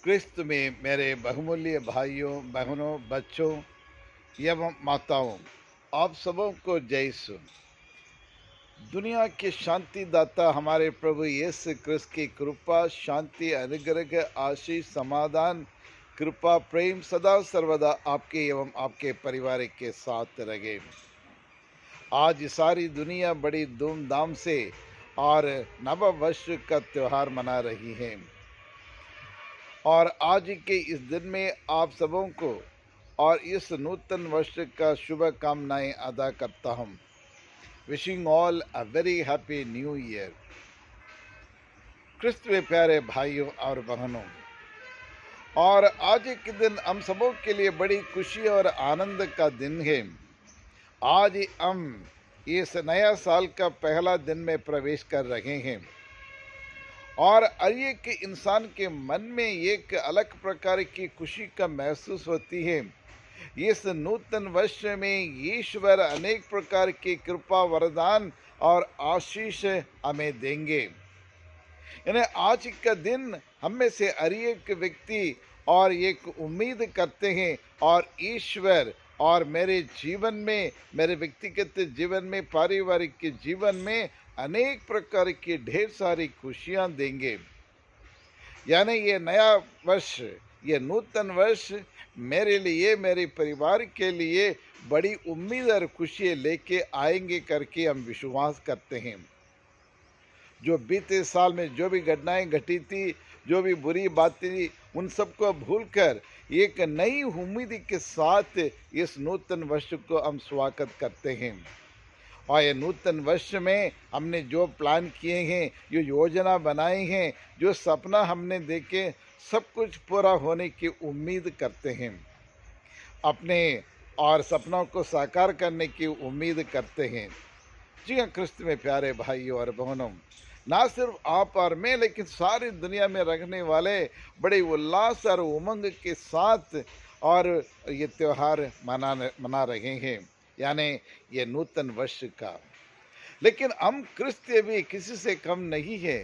क्रिस्त में मेरे बहुमूल्य भाइयों, बहनों, बच्चों एवं माताओं, आप सबों को जय यीशु। दुनिया के शांति दाता हमारे प्रभु यीशु क्रिस्त की कृपा, शांति, अनुग्रह, आशीष, समाधान, कृपा, प्रेम सदा सर्वदा आपके एवं आपके परिवार के साथ रहे। आज सारी दुनिया बड़ी धूमधाम से और नव वर्ष का त्योहार मना रही है। और आज के इस दिन में आप सबों को और इस नूतन वर्ष का शुभकामनाएं अदा करता हूं। Wishing all a very happy new year. क्रिस्त में प्यारे भाइयों और बहनों, और आज के दिन हम सबों के लिए बड़ी खुशी और आनंद का दिन है। आज हम इस नया साल का पहला दिन में प्रवेश कर रहे हैं और हर एक इंसान के मन में एक अलग प्रकार की खुशी का महसूस होती है। इस नूतन वर्ष में ईश्वर अनेक प्रकार की कृपा, वरदान और आशीष हमें देंगे। यानी आज का दिन हम में से हर एक व्यक्ति और एक उम्मीद करते हैं, और ईश्वर और मेरे जीवन में, मेरे व्यक्तिगत जीवन में, पारिवारिक के जीवन में अनेक प्रकार की ढेर सारी खुशियां देंगे। यानी ये नया वर्ष, ये नूतन वर्ष मेरे लिए, मेरे परिवार के लिए बड़ी उम्मीद और खुशी लेके आएंगे करके हम विश्वास करते हैं। जो बीते साल में जो भी घटनाएं घटी थी, जो भी बुरी बातें थी, उन सबको भूलकर एक नई उम्मीद के साथ इस नूतन वर्ष को हम स्वागत करते हैं। और ये नूतन वर्ष में हमने जो प्लान किए हैं, जो योजना बनाई हैं, जो सपना हमने देखे, सब कुछ पूरा होने की उम्मीद करते हैं। अपने और सपनों को साकार करने की उम्मीद करते हैं। जी हाँ, क्रिस्त में प्यारे भाइयों और बहनों, ना सिर्फ आप और मैं, लेकिन सारी दुनिया में रहने वाले बड़े उल्लास और उमंग के साथ और ये त्योहार मना रहे हैं, यानी ये नूतन वर्ष का। लेकिन हम क्रिस्तीय भी किसी से कम नहीं है।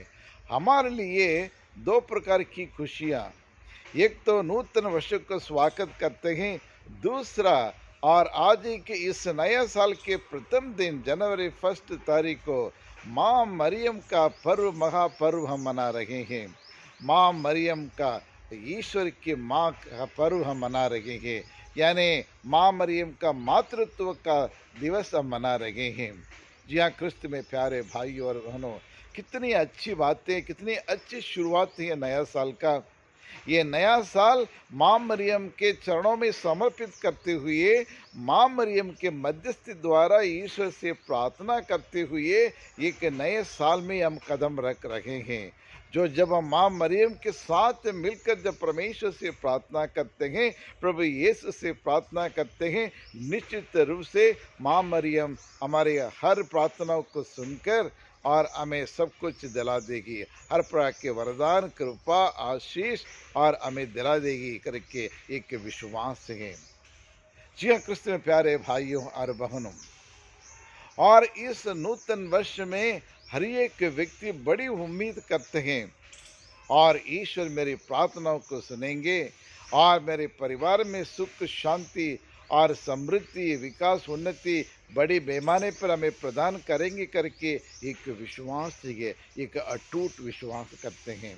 हमारे लिए दो प्रकार की खुशियाँ, एक तो नूतन वर्ष को स्वागत करते हैं, दूसरा और आज ही के इस नया साल के प्रथम दिन जनवरी 1 तारीख को माँ मरियम का पर्व, महापर्व हम मना रहे हैं। माँ मरियम का, ईश्वर की माँ का पर्व हम मना रहे हैं, यानी माँ मरियम का मातृत्व का दिवस हम मना रहे हैं। जी हाँ, क्रिस्त में प्यारे भाई और बहनों, कितनी अच्छी बातें, कितनी अच्छी शुरुआत है नया साल का। ये नया साल माँ मरियम के चरणों में समर्पित करते हुए, माँ मरियम के मध्यस्थी द्वारा ईश्वर से प्रार्थना करते हुए एक नए साल में हम कदम रख रहे हैं। जो जब हम माँ मरियम के साथ मिलकर जब परमेश्वर से प्रार्थना करते हैं, प्रभु यीशु से प्रार्थना करते हैं, निश्चित रूप से माँ मरियम हमारे हर प्रार्थनाओं को सुनकर और हमें सब कुछ दिला देगी। हर प्रकार के वरदान, कृपा, आशीष और हमें दिला देगी करके एक विश्वास है। जी हाँ, क्रिस्त में प्यारे भाइयों और बहनों, और इस नूतन वर्ष में हर एक व्यक्ति बड़ी उम्मीद करते हैं, और ईश्वर मेरी प्रार्थनाओं को सुनेंगे और मेरे परिवार में सुख, शांति और समृद्धि, विकास, उन्नति बड़ी पैमाने पर हमें प्रदान करेंगे करके एक विश्वास है, एक अटूट विश्वास करते हैं।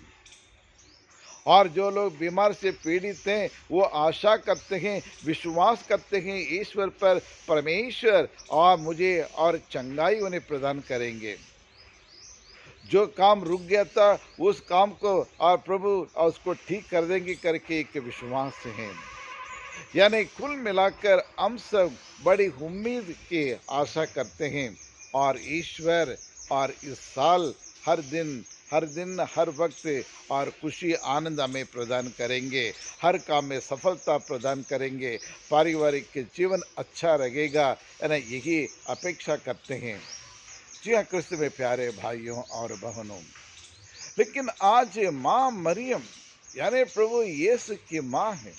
और जो लोग बीमार से पीड़ित हैं, वो आशा करते हैं, विश्वास करते हैं ईश्वर पर, परमेश्वर और मुझे और चंगाई उन्हें प्रदान करेंगे। जो काम रुक गया था, उस काम को और प्रभु और उसको ठीक कर देंगे करके एक विश्वास है। यानी कुल मिलाकर हम सब बड़ी उम्मीद की आशा करते हैं, और ईश्वर और इस साल हर दिन, हर वक्त और खुशी, आनंद हमें प्रदान करेंगे, हर काम में सफलता प्रदान करेंगे, पारिवारिक जीवन अच्छा रहेगा, यानी यही अपेक्षा करते हैं। जी हाँ, क्रिस्त में प्यारे भाइयों और बहनों, लेकिन आज माँ मरियम यानी प्रभु यीशु की माँ है।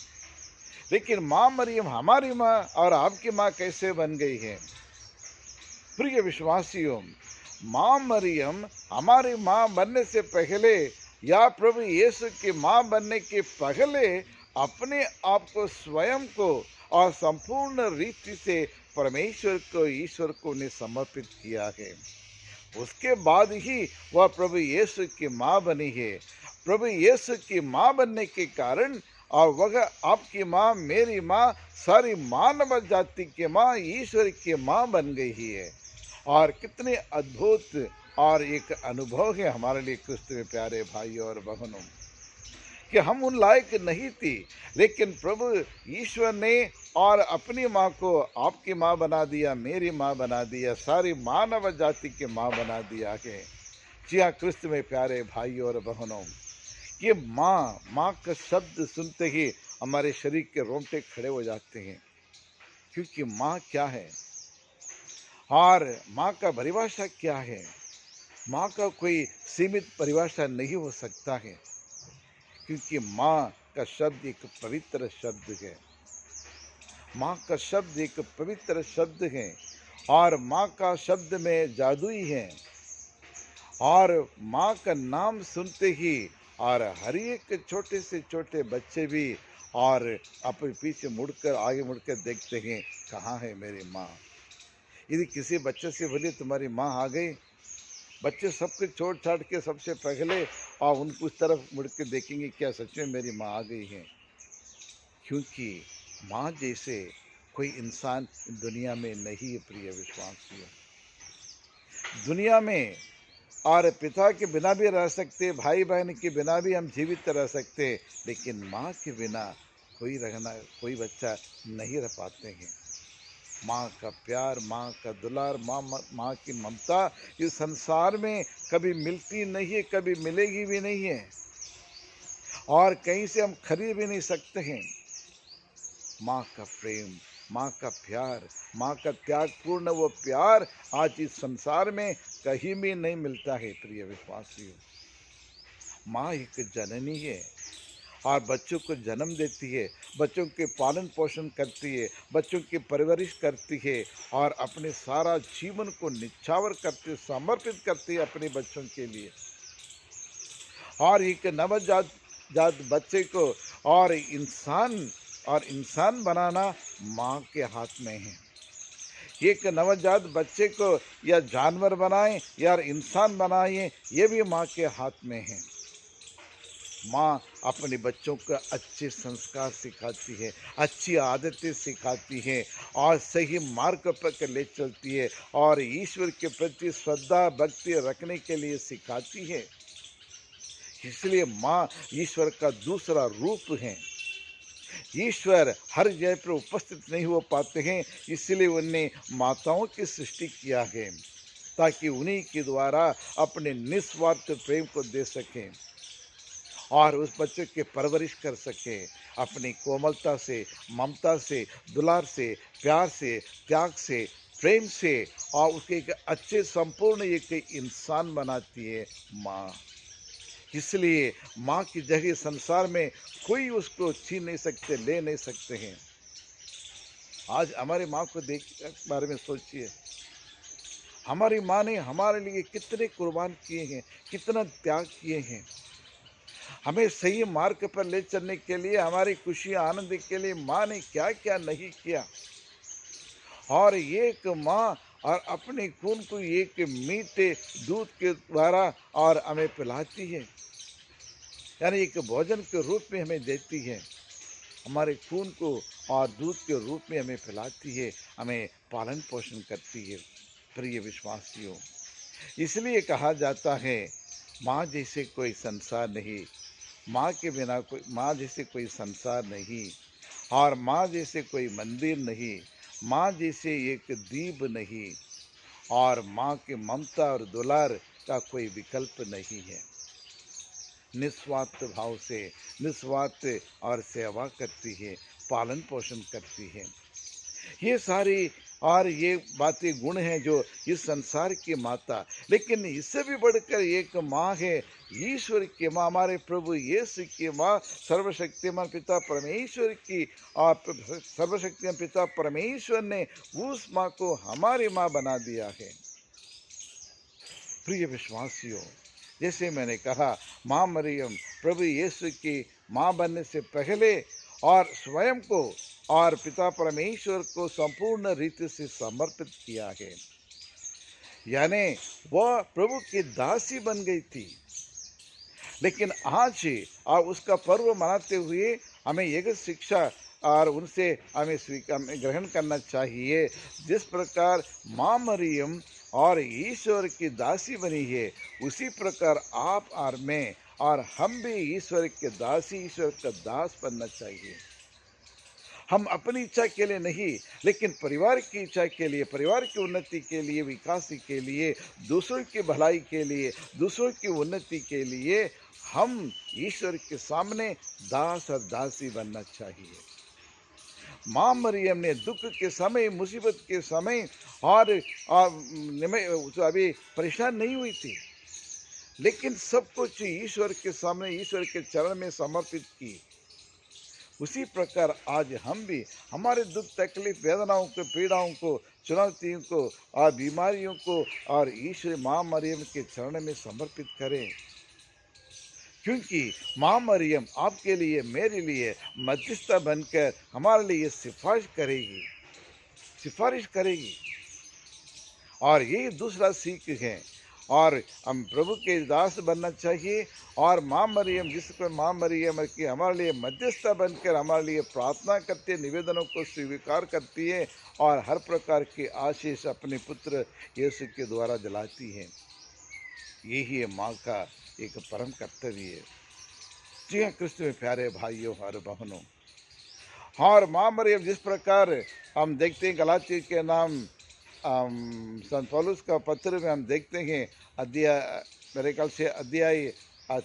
लेकिन माँ मरियम हमारी माँ और आपकी माँ कैसे बन गई है? प्रिय विश्वासियों, माँ मरियम हमारी माँ बनने से पहले या प्रभु यीशु की माँ बनने के पहले अपने आप को, स्वयं को और संपूर्ण रीति से परमेश्वर को, ईश्वर को ने समर्पित किया है। उसके बाद ही वह प्रभु यीशु की माँ बनी है। प्रभु यीशु की माँ बनने के कारण और वह आपकी माँ, मेरी माँ, सारी मानव जाति की माँ, ईश्वर की माँ बन गई है। और कितने अद्भुत और एक अनुभव है हमारे लिए क्रिस्त में प्यारे भाइयों और बहनों, कि हम उन लायक नहीं थी, लेकिन प्रभु ईश्वर ने और अपनी माँ को आपकी माँ बना दिया, मेरी माँ बना दिया, सारी मानव जाति की माँ बना दिया है। जी हाँ क्रिस्त में प्यारे भाइयों और बहनों, ये माँ, माँ का शब्द सुनते ही हमारे शरीर के रोंगटे खड़े हो जाते हैं। क्योंकि माँ क्या है और माँ का परिभाषा क्या है। माँ का कोई सीमित परिभाषा नहीं हो सकता है, क्योंकि माँ का शब्द एक पवित्र शब्द है। माँ का शब्द एक पवित्र शब्द है और माँ का शब्द में जादू ही है। और माँ का नाम सुनते ही और हर एक छोटे से छोटे बच्चे भी और अपने पीछे मुड़कर, आगे मुड़कर देखते हैं, कहाँ है मेरी माँ। यदि किसी बच्चे से बोले तुम्हारी माँ आ गई, बच्चे सब कुछ छोड़ छाड़ के सबसे पहले और उनको उस तरफ मुड़ के देखेंगे, क्या सच में मेरी माँ आ गई है। क्योंकि माँ जैसे कोई इंसान दुनिया में नहीं है प्रिय विश्वासियों। दुनिया में और पिता के बिना भी रह सकते, भाई बहन के बिना भी हम जीवित रह सकते, लेकिन माँ के बिना कोई बच्चा नहीं रह पाते हैं। माँ का प्यार, माँ का दुलार, माँ की ममता इस संसार में कभी मिलती नहीं है, कभी मिलेगी भी नहीं है और कहीं से हम खरीद भी नहीं सकते हैं। माँ का प्रेम, माँ का प्यार, माँ का त्यागपूर्ण वो प्यार आज इस संसार में कहीं भी नहीं मिलता है प्रिय विश्वासियों। माँ एक जननी है और बच्चों को जन्म देती है, बच्चों के पालन पोषण करती है, बच्चों की परवरिश करती है और अपने सारा जीवन को निछावर करते, समर्पित करती है अपने बच्चों के लिए। और एक नवजात बच्चे को और इंसान बनाना माँ के हाथ में है। एक नवजात बच्चे को या जानवर बनाए या इंसान बनाए, ये भी माँ के हाथ में है। माँ अपने बच्चों को अच्छे संस्कार सिखाती है, अच्छी आदतें सिखाती है और सही मार्ग पर ले चलती है और ईश्वर के प्रति श्रद्धा भक्ति रखने के लिए सिखाती है। इसलिए माँ ईश्वर का दूसरा रूप है। ईश्वर हर जगह पर उपस्थित नहीं हो पाते हैं, इसलिए उन्हें माताओं की सृष्टि किया है, ताकि उन्हीं के द्वारा अपने निस्वार्थ प्रेम को दे सकें और उस बच्चे के परवरिश कर सके, अपनी कोमलता से, ममता से, दुलार से, प्यार से, त्याग से, प्रेम से और उसके एक अच्छे संपूर्ण एक इंसान बनाती है माँ। इसलिए माँ की जगह संसार में कोई उसको छीन नहीं सकते, ले नहीं सकते हैं। आज हमारी माँ को देख बारे में सोचिए, हमारी माँ ने हमारे लिए कितने कुर्बान किए हैं, कितना त्याग किए हैं। हमें सही मार्ग पर ले चलने के लिए, हमारी खुशी आनंद के लिए माँ ने क्या क्या नहीं किया। और एक माँ और अपने खून को एक मीठे दूध के द्वारा और हमें पिलाती है, यानी एक भोजन के रूप में हमें देती है, हमारे खून को और दूध के रूप में हमें पिलाती है, हमें पालन पोषण करती है प्रिय विश्वासियों। इसलिए कहा जाता है माँ जैसे कोई संसार नहीं, माँ के बिना माँ जैसे कोई संसार नहीं और माँ जैसे कोई मंदिर नहीं, माँ जैसे एक दीप नहीं और माँ के ममता और दुलार का कोई विकल्प नहीं है। निस्वार्थ भाव से निस्वार्थ और सेवा करती है, पालन पोषण करती है। ये सारी और ये बातें गुण हैं जो इस संसार की माता, लेकिन इससे भी बढ़कर एक माँ है, ईश्वर की माँ, हमारे प्रभु यीशु की माँ, सर्वशक्तिमान पिता परमेश्वर की। और सर्वशक्तिमान पिता परमेश्वर ने उस माँ को हमारी माँ बना दिया है। प्रिय विश्वासियों, जैसे मैंने कहा, माँ मरियम प्रभु यीशु की माँ बनने से पहले और स्वयं को और पिता परमेश्वर को संपूर्ण रीति से समर्पित किया है, यानी वह प्रभु की दासी बन गई थी। लेकिन आज उसका पर्व मनाते हुए हमें एक शिक्षा और उनसे हमें स्वीकार ग्रहण करना चाहिए। जिस प्रकार माँ मरियम और ईश्वर की दासी बनी है, उसी प्रकार आप और मैं और हम भी ईश्वर के दासी, ईश्वर का दास बनना चाहिए। हम अपनी इच्छा के लिए नहीं, लेकिन परिवार की इच्छा के लिए, परिवार की उन्नति के लिए, विकास के लिए, दूसरों की भलाई के लिए, दूसरों की उन्नति के लिए हम ईश्वर के सामने दास और दासी बनना चाहिए। माँ मरियम ने दुख के समय, मुसीबत के समय और अभी परेशान नहीं हुई थी, लेकिन सब कुछ ईश्वर के सामने, ईश्वर के चरण में समर्पित की। उसी प्रकार आज हम भी हमारे दुख, तकलीफ, वेदनाओं को, पीड़ाओं को, चुनौतियों को और बीमारियों को और ईश्वर माँ मरियम के चरण में समर्पित करें, क्योंकि माँ मरियम आपके लिए, मेरे लिए मध्यस्थता बनकर हमारे लिए सिफारिश करेगी। और ये दूसरा सीख है। और हम प्रभु के दास बनना चाहिए। और माँ मरियम, जिसको माँ मरियम की हमारे लिए मध्यस्थता बनकर हमारे लिए प्रार्थना करती है, निवेदनों को स्वीकार करती है और हर प्रकार के आशीष अपने पुत्र यीशु के द्वारा दिलाती है। यही है माँ का एक परम कर्तव्य है। जी हाँ क्रिस्त में प्यारे भाइयों और बहनों, और माँ मरियम जिस प्रकार हम देखते हैं गलाती के नाम संत पौलुस का पत्र में हम देखते हैं, अध्याय मेरे ख्याल से अध्याय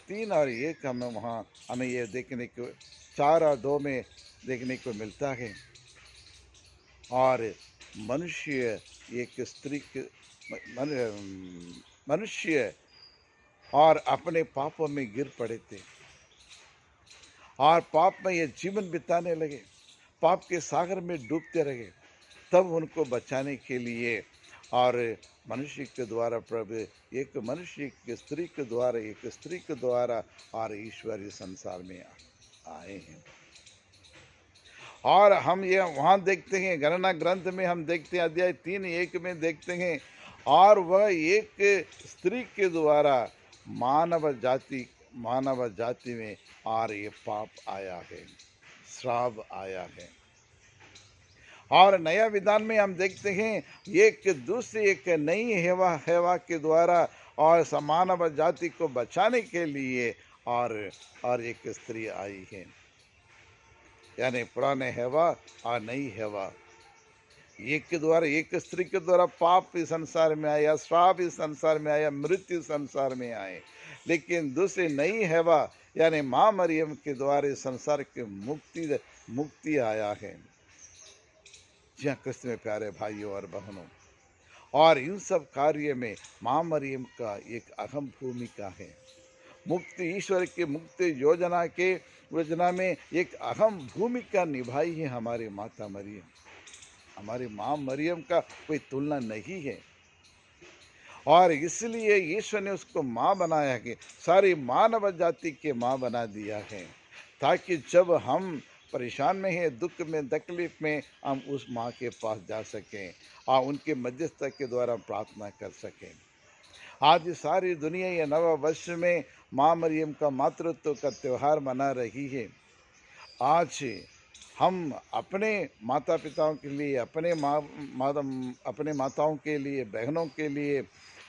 3 और 1 हमें ये देखने को 4 और 2 में देखने को मिलता है। और मनुष्य एक स्त्री मनुष्य और अपने पापों में गिर पड़े थे और पाप में ये जीवन बिताने लगे, पाप के सागर में डूबते रहे। तब उनको बचाने के लिए और मनुष्य के द्वारा प्रभु एक मनुष्य की स्त्री के द्वारा, एक स्त्री के द्वारा और ईश्वरीय संसार में आए हैं। और हम ये वहाँ देखते हैं, गणना ग्रंथ में हम देखते हैं, अध्याय 3:1 में देखते हैं, और वह एक स्त्री के द्वारा मानव जाति में और ये पाप आया है, श्राप आया है। और नया विधान में हम देखते हैं एक दूसरी एक नई हेवा के द्वारा और मानव जाति को बचाने के लिए और एक स्त्री आई है, यानी पुराने हेवा और नई हेवा। एक के द्वारा, एक स्त्री के द्वारा पाप इस संसार में आया, श्राप इस संसार में आया, मृत्यु संसार में आए। लेकिन दूसरी नई हेवा यानी माँ मरियम के द्वारा संसार की मुक्ति आया है। जी हाँ क्रिस्त में प्यारे भाइयों और बहनों, और इन सब कार्य में माँ मरियम का एक अहम भूमिका है। मुक्ति, ईश्वर की मुक्ति योजना में एक अहम भूमिका निभाई है हमारी माता मरियम। हमारी माँ मरियम का कोई तुलना नहीं है, और इसलिए ईश्वर ने उसको माँ बनाया कि सारी मानव जाति के माँ बना दिया है, ताकि जब हम परेशान में हैं, दुख में, तकलीफ में, हम उस माँ के पास जा सकें और उनके मध्यस्थता के द्वारा प्रार्थना कर सकें। आज सारी दुनिया ये नव वर्ष में माँ मरियम का मातृत्व का त्यौहार मना रही है। आज हम अपने माता पिताओं के लिए, अपने माताओं के लिए, बहनों के लिए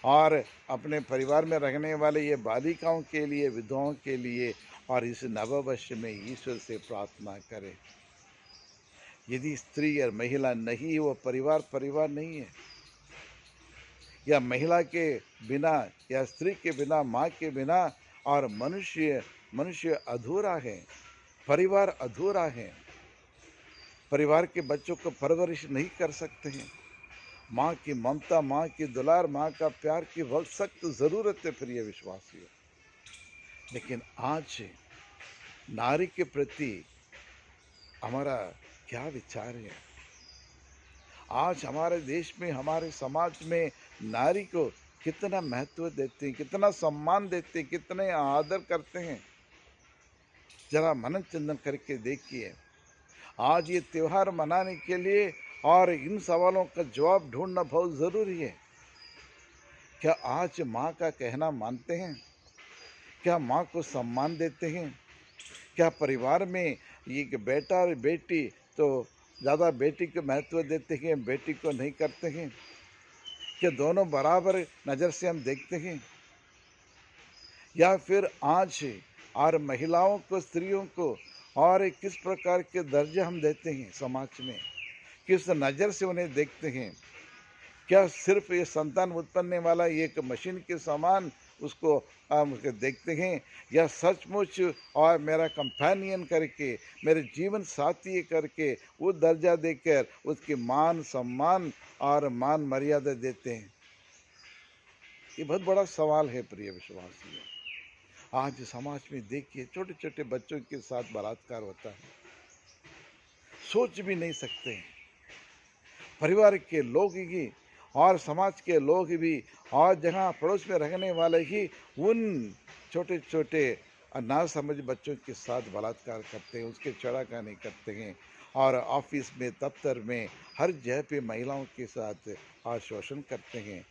और अपने परिवार में रहने वाले ये बालिकाओं के लिए, विधवाओं के लिए और इस नववर्ष में ईश्वर से प्रार्थना करें। यदि स्त्री और महिला नहीं, वो परिवार नहीं है, या महिला के बिना या स्त्री के बिना, माँ के बिना और मनुष्य अधूरा है, परिवार अधूरा है। परिवार के बच्चों को परवरिश नहीं कर सकते हैं। माँ की ममता, माँ की दुलार, माँ का प्यार की बहुत सख्त ज़रूरत है प्रिय विश्वासियों। लेकिन आज नारी के प्रति हमारा क्या विचार है? आज हमारे देश में, हमारे समाज में नारी को कितना महत्व देते हैं, कितना सम्मान देते हैं, कितने आदर करते हैं, जरा मनन चिंतन करके देखिए। आज ये त्योहार मनाने के लिए और इन सवालों का जवाब ढूंढना बहुत ज़रूरी है। क्या आज माँ का कहना मानते हैं? क्या माँ को सम्मान देते हैं? क्या परिवार में एक बेटा और बेटी तो ज़्यादा बेटी को महत्व देते हैं, बेटी को नहीं करते हैं? क्या दोनों बराबर नज़र से हम देखते हैं? या फिर आज और महिलाओं को, स्त्रियों को और किस प्रकार के दर्जे हम देते हैं समाज में, किस नज़र से उन्हें देखते हैं? क्या सिर्फ ये संतान उत्पन्न वाला एक मशीन के समान उसको हम उसको देखते हैं, या सचमुच और मेरा कंपेनियन करके, मेरे जीवन साथी करके वो दर्जा देकर उसकी मान सम्मान और मान मर्यादा देते हैं? ये बहुत बड़ा सवाल है प्रिय विश्वासियों। आज समाज में देखिए छोटे छोटे बच्चों के साथ बलात्कार होता है, सोच भी नहीं सकते हैं। परिवार के लोग ही और समाज के लोग भी और जहाँ पड़ोस में रहने वाले ही उन छोटे छोटे नासमझ बच्चों के साथ बलात्कार करते हैं, उसके छेड़खानी करते हैं, और ऑफिस में, दफ्तर में, हर जगह पे महिलाओं के साथ और शोषण करते हैं।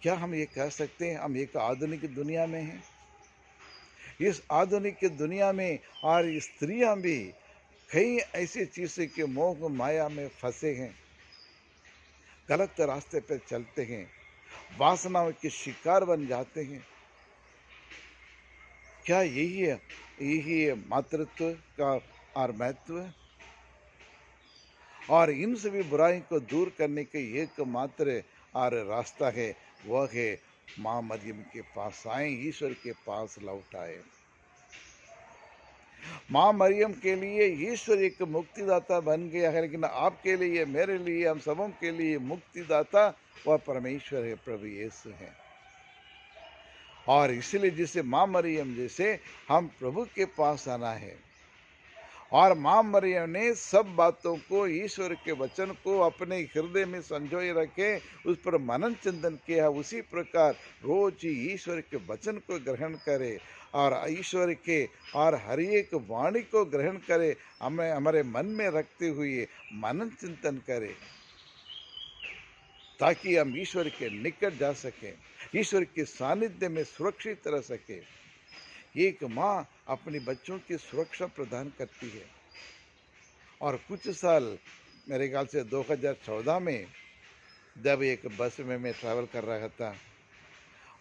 क्या हम ये कह सकते हैं हम एक आधुनिक दुनिया में हैं? इस आधुनिक दुनिया में और स्त्रियां भी कई ऐसी चीज़ों के मोह माया में फंसे हैं, गलत रास्ते पर चलते हैं, वासनाओं के शिकार बन जाते हैं। क्या यही है मातृत्व का और महत्व? और इन सभी बुराई को दूर करने के एकमात्र और रास्ता है, वह है माँ मरियम के पास आए, ईश्वर के पास लौट आए। माँ मरियम के लिए ईश्वर एक मुक्तिदाता बन गया है, लेकिन आपके लिए, मेरे लिए, हम सबों के लिए मुक्तिदाता वह परमेश्वर है, प्रभु यीशु है। और इसलिए जिसे माँ मरियम जैसे हम प्रभु के पास आना है। और माँ मरियम ने सब बातों को, ईश्वर के वचन को अपने हृदय में संजोए रखे, उस पर मनन चिंतन किया। उसी प्रकार रोज ही ईश्वर के वचन को ग्रहण करे और ईश्वर के और हर एक वाणी को ग्रहण करे, हमें हमारे मन में रखते हुए मनन चिंतन करे, ताकि हम ईश्वर के निकट जा सकें, ईश्वर के सानिध्य में सुरक्षित रह सके। एक माँ अपने बच्चों की सुरक्षा प्रदान करती है। और कुछ साल, मेरे ख्याल से 2014 में, जब एक बस में मैं ट्रैवल कर रहा था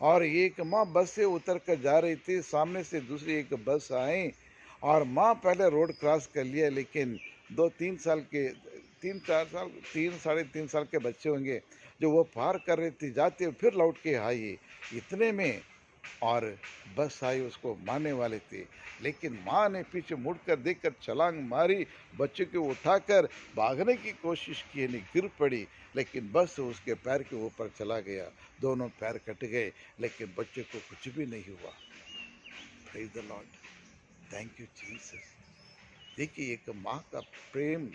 और एक माँ बस से उतर कर जा रही थी, सामने से दूसरी एक बस आई और माँ पहले रोड क्रॉस कर लिया, लेकिन 2-3 साल के, 3-4 साल, 3-3.5 साल के बच्चे होंगे जो वो पार कर रही थी, जाते हुए फिर लौट के आई। इतने में और बस आई, उसको मारने वाले थे, लेकिन माँ ने पीछे मुड़कर देखकर छलांग मारी, बच्चे को उठाकर भागने की कोशिश की, नहीं गिर पड़ी, लेकिन बस उसके पैर के ऊपर चला गया, दोनों पैर कट गए, लेकिन बच्चे को कुछ भी नहीं हुआ। Praise the Lord, thank you Jesus. देखिए एक माँ का प्रेम,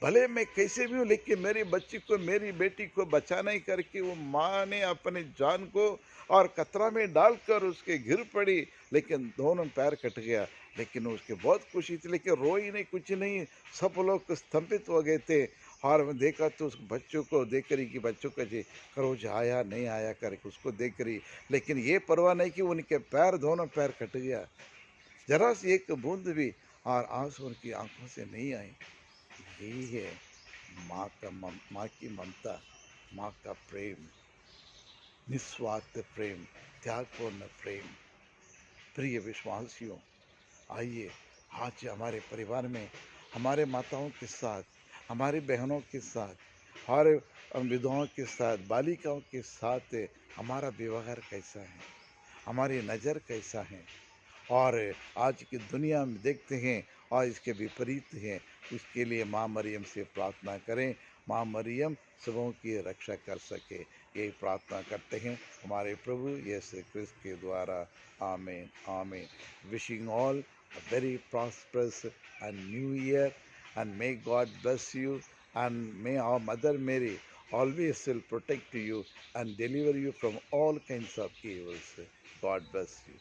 भले मैं कैसे भी हूँ, लेकिन मेरी बच्ची को, मेरी बेटी को बचाने करके वो माँ ने अपने जान को और खतरा में डालकर उसके गिर पड़ी, लेकिन दोनों पैर कट गया, लेकिन उसके बहुत खुशी थी, लेकिन रोई नहीं, कुछ नहीं। सब लोग स्तंभित हो गए थे और देखा तो उस बच्चों को देख रही कि बच्चों का जी खरोच आया नहीं आया करके उसको देख रही, लेकिन ये परवाह नहीं कि उनके पैर, दोनों पैर कट गया, जरा सी एक बूंद भी और आंसू उनकी आंखों से नहीं आई। यही है माँ की ममता, माँ का प्रेम, निस्वार्थ प्रेम, त्यागपूर्ण प्रेम। प्रिय विश्वासियों, आइए आज हमारे परिवार में हमारे माताओं के साथ, हमारी बहनों के साथ और विधवाओं के साथ, बालिकाओं के साथ हमारा व्यवहार कैसा है, हमारी नज़र कैसा है। और आज की दुनिया में देखते हैं और इसके विपरीत हैं, इसके लिए माँ मरियम से प्रार्थना करें, माँ मरियम सबों की रक्षा कर सके, यही प्रार्थना करते हैं हमारे प्रभु यीशु क्रिस्त के द्वारा। आमीन आमीन। Wishing all a very prosperous and new year, and may God bless you and may our Mother Mary always will protect you and deliver you from all kinds of evils. God bless you.